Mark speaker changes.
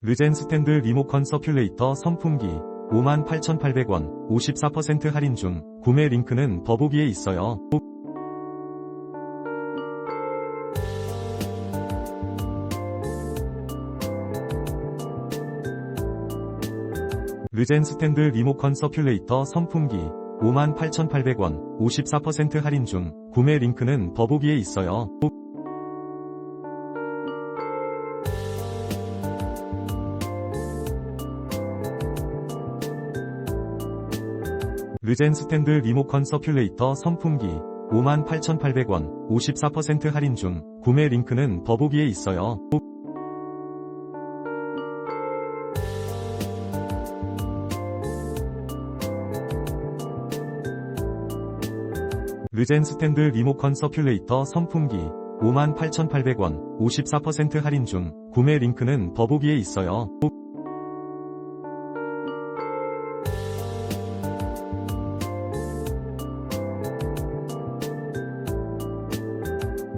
Speaker 1: 르젠 스탠드 리모컨 서큘레이터 선풍기 58,800원 54% 할인 중. 구매 링크는 더보기에 있어요. 르젠 스탠드 리모컨 서큘레이터 선풍기 58,800원 54% 할인 중. 구매 링크는 더보기에 있어요. 르젠 스탠드 리모컨 서큘레이터 선풍기 58,800원 54% 할인 중. 구매 링크는 더보기에 있어요. 르젠 스탠드 리모컨 서큘레이터 선풍기 58,800원 54% 할인 중. 구매 링크는 더보기에 있어요.